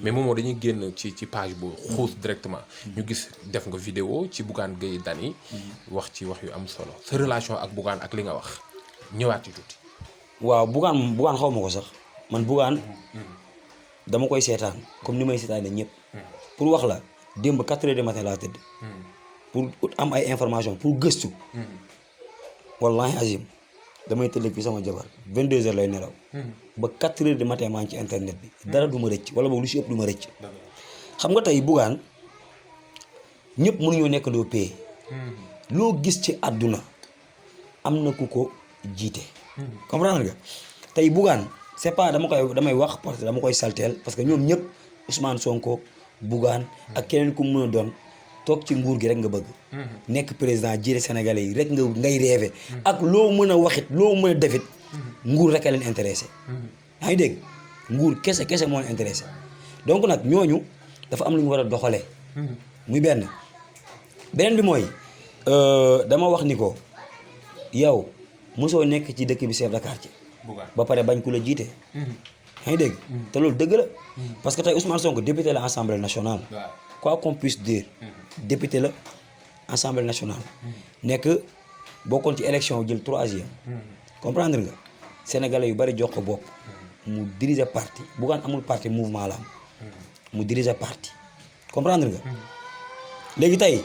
mais moomoo dañuy génn ci page bu xuus directement ñu gis def nga vidéo ci Bougane Gueye Dany wax ci wax yu am solo sa relation ak Bougane ak li nga wax ñëwaat ci tuuti. waaw Bougane xaw ma ko sax man Bougane dama koy seetaan comme ni may seetaane ñëpp pour wax la démb 4 heures du matin laa tëdd pour am ay information pour gëstu wallahi azim damay tëdd fi sama jabar 22 heures lay nelaw ba 4 heures du matin maa ngi ci internet bi dara du ma rëcc wala boog lu si ëpp du ma rëcc xam nga tey Bougane ñëpp mënuñoo nekk doo paye loo gis ci àdduna am na ku ko jiite comprendre nga tey Bougane c'est pas damay wax parce que dama koy salteel parce que ñoom ñëpp Ousmane Sonko Bougane ak keneen ku mën a doon toog ci nguur gi rek nga bëgg nekk président jiite Sénégalais yi rek ngay rêvé ak loo mën a waxit loo mën a defit nguur rek a leen intéressé yaa ngi dégg nguur kese moo leen intéressé donc nag ñooñu dafa am lu ñu war a doxalee muy benn beneen bi mooy dama wax ni ko yow mosoo nekk ci dëkk bi chef de quartier ba pare bañ ku la jiite yaa ngi dégg te loolu dëgg la parce que tey Ousmane Sonko député la Assemblée nationale quoi qu'on puisse dire député la Assemblée nationale nekk bokkoon ci élection jël 3e comprendre nga sénégalais yu bari jox ko bopp mu diriger parti Bougane amul parti mouvement la am mu diriger parti comprendre nga léegi tey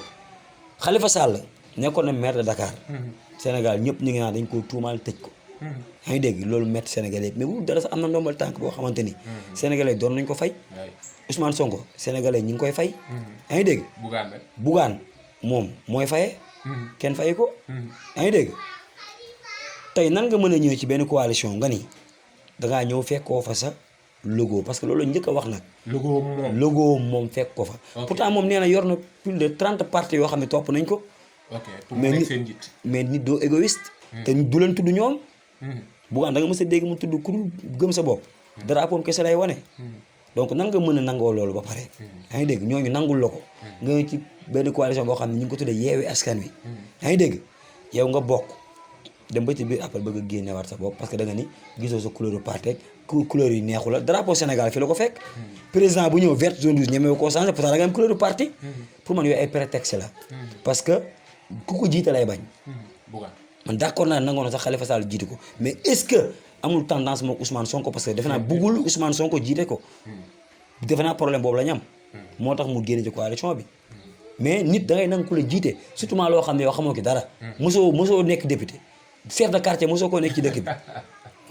Khalifa Sall nekkoon na maire de Dakar Sénégal ñëpp ñu ngi naan dañ ko tuumaal tëj ko yaa ngi dégg loolu métti sénégalais mais bu dara sax am na ndombal tànk boo xamante ni sénégalais doon nañ ko fay Ousmane Sonko sénégalais ñi ngi koy fay yaa ngi dégg Bougane moom mooy faye kenn fay ko yaa ngi dégg tey nan nga mën a ñëw ci benn coalition nga ni dangaa ñëw fekkoo fa sa logo parce que loolu njëkk a wax nag logo moom fekk ko fa pourtant moom nee na yor na plus de 30 partis yoo xam ne topp nañ ko mais nit doo égoïste te du leen tudd ñoom Bougane da nga mës a dégg mu tudd ku gëm sa bopp drapeau kese lay wane donc nan nga mën a nangoo loolu ba pare yaa ngi dégg ñooñu nangul la ko nga ci benn coalition boo xam ne ñu ngi ko tuddee yeewi askan wi yaa ngi dégg yow nga bokk dem ba ci biir après bëgg a génnewaat sa bopp parce que da nga ni gisoo sa couleur de parti couleur yi neexu la drapeau Sénégal fi la ko fekk président bu ñëw vert jaune rouge ñemewu koo changé pourtant da nga am couleur de parti pour man yooyu ay prétexte la parce que ku ko jiite lay bañ man d'accord naa nangoon na sax Khalifa Sall jiite ko mais est-ce que amul tendance moom Ousmane Sonko parce que defe naa buggul Ousmane Sonko jiite ko defe naa problème boobu la ñu am moo tax mu génne ci coalition bi mais nit da ngay nangu ku la jiite surtout loo xam ne yow xamoo ki dara mosoo nekk député chef de quartier mosoo koo nekk ci dëkk bi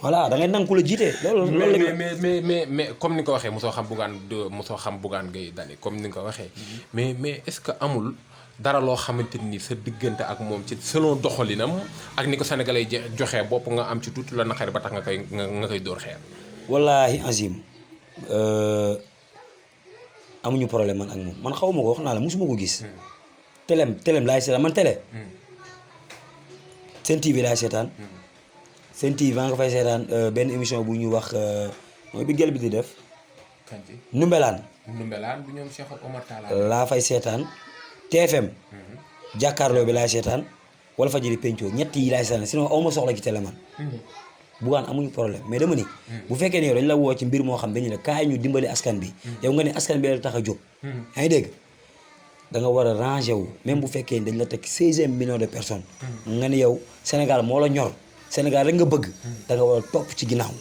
voilà da ngay nangu ku la jiite loolu mais comme ni nga ko waxee mosoo xam Bougane Gueye Dany comme ni nga ko waxee mais est-ce que amul dara loo xamante ni sa diggante ak moom ci selon doxalinam ak ni ko sénégalais joxee bopp nga am ci tuuti la naqari ba tax nga koy dóor xeer. wallaahi azim amuñu problème man ak moom man xaw ma ko wax naa la mosuma ko gis. télém laay seetaan man télé. Sen TV laay seetaan. Sen TV maa nga fay seetaan benn émission bu ñuy wax mooy bi gel bi di def. Ndumbelaan bu ñoom Cheikh Omar Talla laa fay seetaan. TFM jàkkaarloo bi laay seetaan wala fajiri penco ñett yi laay seetaan sinon aw ma soxla ci télé man Bougane amuñu problème mais dama ni bu fekkee ne yow dañ la woo ci mbir moo xam dañu ne kaay ñu dimbali askan bi yow nga ne askan bi la tax a jóg yaa ngi dégg da nga war a ranger wu même bu fekkee dañ la teg 16e million de personnes nga ne yow Sénégal moo la ñor Sénégal rek nga bëgg da nga war a topp ci ginnaaw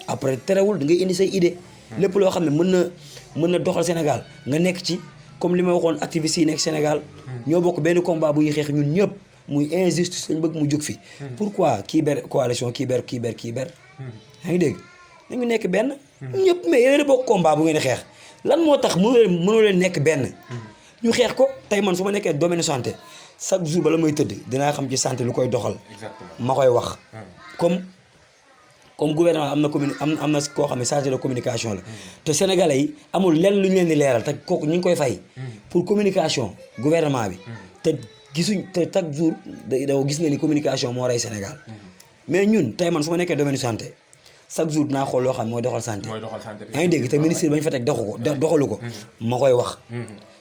après terewul da ngay indi say idée lépp loo xam ne mën na doxal Sénégal nga nekk ci comme li ma waxoon activistes yi nekk Sénégal ñoo bokk benn combat bu ñuy xeex ñun ñëpp muy injustice lañ bëgg mu jóg fi pourquoi kii ber coalition kii ber yaa ngi dégg nañu nekk benn ñëpp mais yéen a bokk combat bu ngeen xeex lan moo tax mënoo leen nekk benn ñu xeex ko tey man su ma nekkee domaine santé chaque jour bala may tëdd dinaa xam ci santé lu koy doxal ma koy wax comme gouvernement am na koo xam ne chargé de communication la te sénégalais yi amul lenn lu ñu leen di leeral te kooku ñu ngi koy fay pour communication gouvernement bi te gisuñ te chaque jour daw gis nga ni communication moo rey Sénégal mais ñun tey man su ma nekkee domaine santé chaque jour dinaa xool loo xam mooy doxal santé yaa ngi dégg te ministre bañ fa teg doxalu ko ma koy wax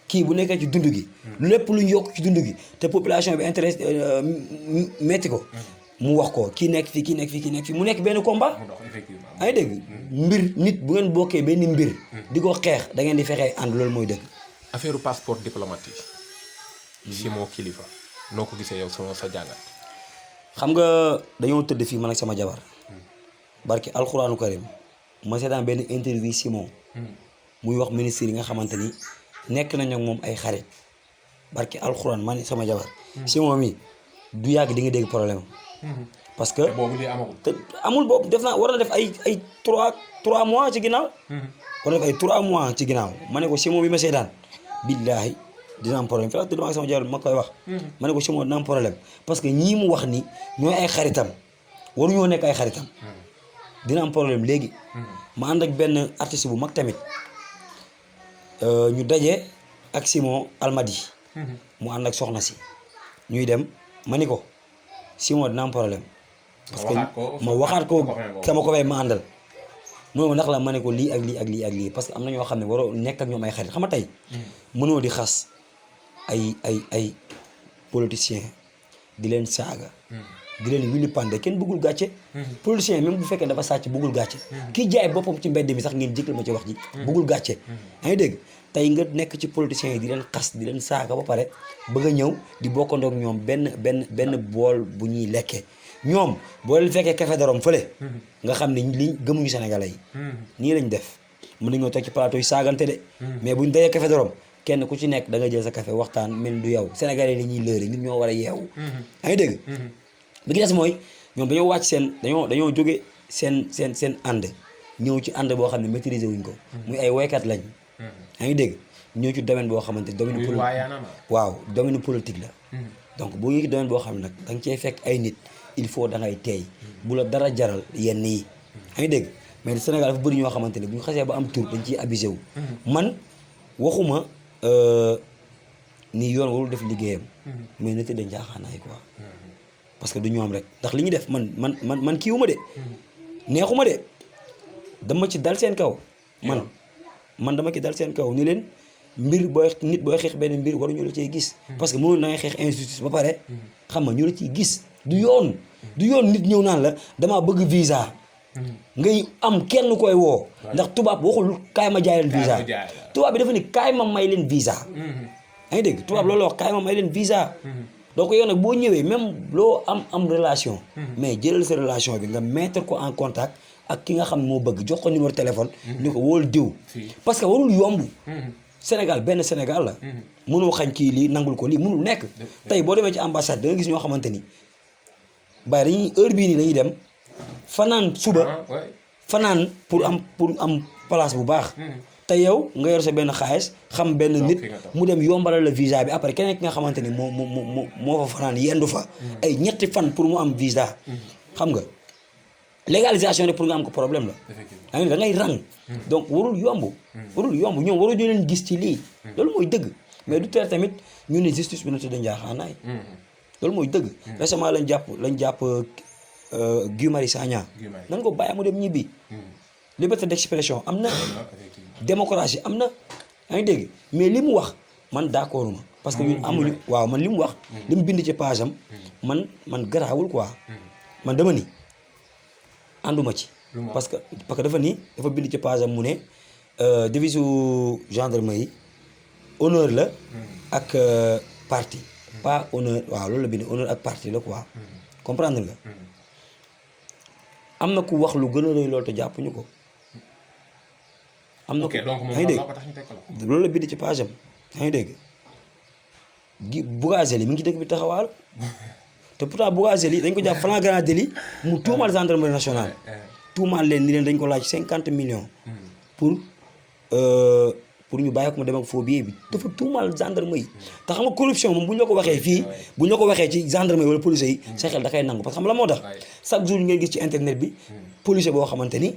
kii bu nekkee ci dund gi lépp lu ñu yokk ci dund gi te population bi intéressé metti ko mu wax ko kii nekk fii kii nekk fii kii nekk fii mu nekk benn combat. mu dox effectivement. yaa ngi dégg mbir nit bu ngeen bokkee benn mbir. di ko xeex da ngeen di fexee ànd loolu mooy dëgg. affaire passeport diplomatique. Simon Kilifa noo ko gisee yow sa jàngat. xam nga dañoo tëdd fii man ak sama jabar. barki alxuraanu karim ma seetaan benn interview Simon. muy wax ministre yi nga xamante ni nekk nañ ak moom ay xarit. barki alxuraan man sama jabar. Simon mi du yàgg di nga dégg problème parce que boobu lii amagul. te amul boobu def naa war na def ay 3 mois ci ginnaaw. war na def ay 3 mois ci ginnaaw ma ne ko Simon bi ma seetaan billaahi dina am problème fi la tëdd sama jabar ma koy wax. ma ne ko Simon dina am problème parce que ñii mu wax ni ñooy ay xaritam waruñoo nekk ay xaritam. dina am problème léegi. ma ànd ak benn artiste bu mag tamit ñu daje ak Simon Almadi. mu ànd ak soxna si ñuy dem ma ni ko Simon dina am problème. parce que ma waxaat ko sama ko bay ma àndal. mu ne ma ndax la ma ne ko lii ak lii ak lii ak lii parce que am na ñoo xam ne waroo nekk ak ñoom ay xarit xam nga tey. mënoo di xas ay politiciens di leen saaga. di leen wili pande kenn bëggul gàcce. politicien même bu fekkee dafa sàcc bëggul gàcce. kii jaay boppam ci mbedd mi sax ngeen jëkkal ma ci wax ji. bëggul gàcce. yaa ngi dégg tey nga nekk ci politiciens yi di leen xas di leen saaga ba pare bëgg a ñëw di bokkandoo ak ñoom benn bool bu ñuy lekkee ñoom boo leen fekkee café de Rome fële. nga xam ne li gëmuñu Sénégalais yi. nii lañ def mën nañoo toog ci plateau yi saagante de. mais buñ dajee café de Rome kenn ku ci nekk da nga jël sa café waxtaan mel du yow Sénégalais yi ñuy lëre nit ñoo war a yeewu. yaa ngi dégg. bi gi des mooy ñoom dañoo wàcc dañoo jóge seen ànd ñëw ci ànd boo xam ne maîtriser wuñ ko. muy ay woykat lañ. yaa ngi dégg ñëw ci domaine boo xamante ni domaine waaw domaine politique la. donc boo ñëwee ci domaine boo xam ne nag da nga cee fekk ay nit il faut da ngay teey bu la dara jaral yenn yi. yaa ngi dégg mais Sénégal dafa bëri ñoo xamante ne bu ñu xasee ba am tur dañ ciy abusé wu. man waxuma ni yoon warul def liggéeyam. mais nit dañ jaaxaanaay quoi. parce que du ñoom rek ndax li ñu def man kiiwuma de neexuma de dama ci dal seen kaw man dama ci dal seen kaw ni leen mbir nit booy xeex benn mbir waruñu la ciy gis. parce que mënul na ngay xeex injustice ba pare xam nga ñu la ciy gis du yoon nit ñëw naan la damaa bëgg visa ngay am kenn koy woo ndax tubaab waxul kaay ma jaay leen visa tubaab bi dafa ni kaay ma may leen visa. yaa ngi dégg tubaab loolu wax kaay ma may leen visa. donc yow nag boo ñëwee même loo am relation. mais jëlal sa relation bi nga mettre ko en contact ak ki nga xam ne moo bëgg jox ko numéro téléphone. ni ko wóol diw. parce que warul yomb. Sénégal benn Sénégal la. mënoo xañ kii lii nangul ko lii mënul nekk. tey boo demee ci ambassade da nga gis ñoo xamante ni bàyyi dañuy heure bii nii dañuy dem fanaan suba. fanaan pour am place bu baax. te yow nga yor sa benn xaalis xam benn nit mu dem yombalal la visa bi après keneen ki nga xamante ni moo fa fanaan yendu fa ay ñetti fan pour mu am visa. xam nga légalisation rek pour nga am ko problème la. da ngay rang. donc warul yomb ñoom waru ñu leen gis ci lii. loolu mooy dëgg mais du tere tamit ñu ne justice bi na tëdd njaaxaanaay. loolu mooy dëgg. récemment lañ jàpp Guy Marius Sagna. nan ko bàyyi mu dem ñibbi. liberté d'expression am na. démocratie am na. yaa ngi dégg mais li mu wax man d'accord ma parce que ñun amuñu waaw man li mu wax. li mu bind ci page am man garaawul quoi. man dama ni ànduma ci. parce que dafa bind ci page am mu ne devise gendarmerie honneur la ak parti. pas honneur waaw loolu la bind honneur ak parti la quoi. comprendre nga. am na ku wax lu gën a rëy loolu te jàppuñu ko. am na ko yaa ngi dégg loolu la bind ci page am yaa ngi dégg Bougazelli mi ngi ci dëkk bi taxawaal te pourtant Bougazelli dañ ko jàpp flagrant délit mu tuumal gendarmerie nationale tuumal leen ni leen dañ ko laaj 50 millions pour ñu bàyyi ko mu dem ak faux billet bi dafa tuumal gendarmerie te xam nga corruption moom bu ñu la ko waxee fii bu ñu la ko waxee ci gendarmerie wala police yi sa xel da koy nangu parce que xam la moo tax chaque jour ngeen gis ci internet bi policier boo xamante ni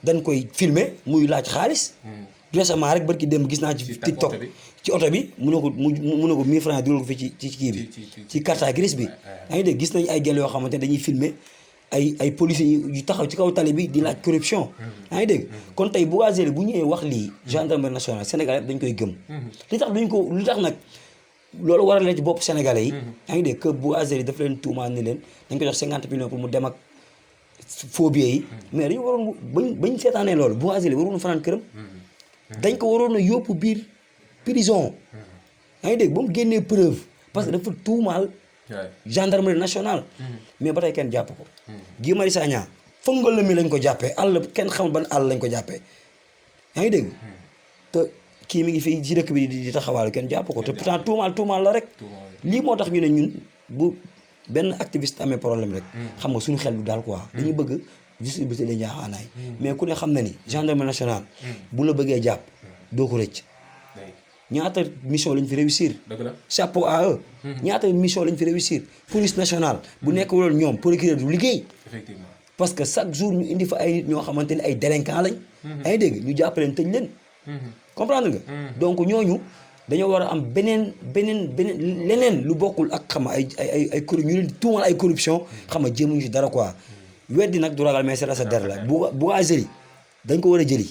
dañ koy filmer muy laaj xaalis récemment rek barki dem gis naa ci TikTok ci oto bi mu ne ko 1000 francs dugal ko fi ci kii bi ci carte grise bi yaa ngi dégg gis nañ ay gel yoo xamante ne dañuy filmer ay policiers yu taxaw ci kaw tali bi di laaj corruption yaa ngi dégg kon tey Bougazelli bu ñëwee wax lii gendarmerie nationale Sénégal yëpp dañ koy gëm li tax nag loolu waral leen ci bopp sénégalais yi. yaa ngi dégg que Bougazelli daf leen tuumaal ni leen dañ ko jox 50 millions pour mu dem ak phobie yi. mais dañu waroon bañ seetaanee loolu Bougazelli waroon fanaan këram. dañ ko waroon a yóbbu biir prison. yaa ngi dégg ba mu génnee preuve parce que dafa tuumaal. gendarmerie nationale. mais ba tey kenn jàpp ko. Guy Marius Sagna fëngal mi lañ ko jàppee àll kenn xamul ban àll lañ ko jàppee yaa ngi dégg. te kii mi ngi fii ci dëkk bi di taxawaalu kenn jàpp ko te pourtant tuumaal la rek. lii moo tax ñu ne ñun bu benn activiste amee problème rek. xam nga suñu xel du daal quoi. dañuy bëgg justice bi la njaaxaanaay. mais ku ne xam na ni gendarmerie nationale. bu la bëggee jàpp doo ko rëcc. ñaata mission lañ fi réussir. dëgg la chapeau à eux. ñaata mission lañ fi réussir. police nationale bu nekk loolu ñoom procureur du liggéey. effectivement parce que chaque jour ñu indi fa ay nit ñoo xamante ni ay délinquants lañ. ay dégg ñu jàpp leen tëj leen. comprendre nga. donc ñooñu dañoo war a am beneen leneen lu bokkul ak xam ay ñu leen di tuumal ay corruption xam nga jéemuñu ci dara quoi. weddi nag du ragal mais c'est sa der la Bougazelli dañ ko war a jëli.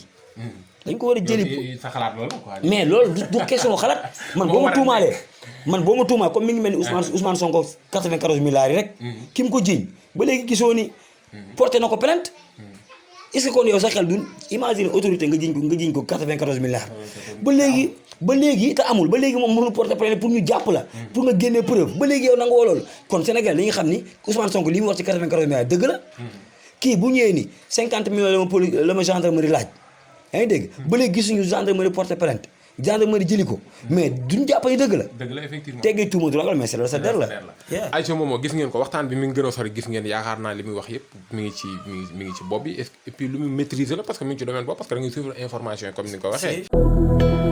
dañ ko war a jëli sa xalaat loolu quoi. mais loolu du question xalaat man boo ma tuumaalee comme mi ngi mel ni Ousmane Sonko 94 milliards yi rek. ki mu ko jiiñ ba léegi gisoo ni porté na ko plainte. est-ce que kon yow sa xel du imagine autorité nga jiiñ ko 94 milliards. ba léegi te amul ba léegi moom mënul porter plainte pour ñu jàpp la. pour nga génnee preuve ba léegi yow nangu woo loolu kon Sénégal dañuy xam ni Ousmane Sonko li mu wax ci 94 milliards dëgg la. kii bu ñëwee ni 50 millions la ma gendarmerie laaj. yaa ngi dégg ba léegi gisuñu gendarmerie porter plainte gendarmerie jëli ko mais duñ jàpp ni dëgg la. dëgg la effectivement teggee tuuma du ragal mais c'est sa der la. Aïcha Momo gis ngeen ko waxtaan bi mi ngi gën a sori gis ngeen yaakaar naa li muy wax yëpp mi ngi ci bopp bi et puis lu mu maîtriser la parce que mi ngi ci domaine boobu parce que da ngay suivre information yi comme ni nga ko waxee.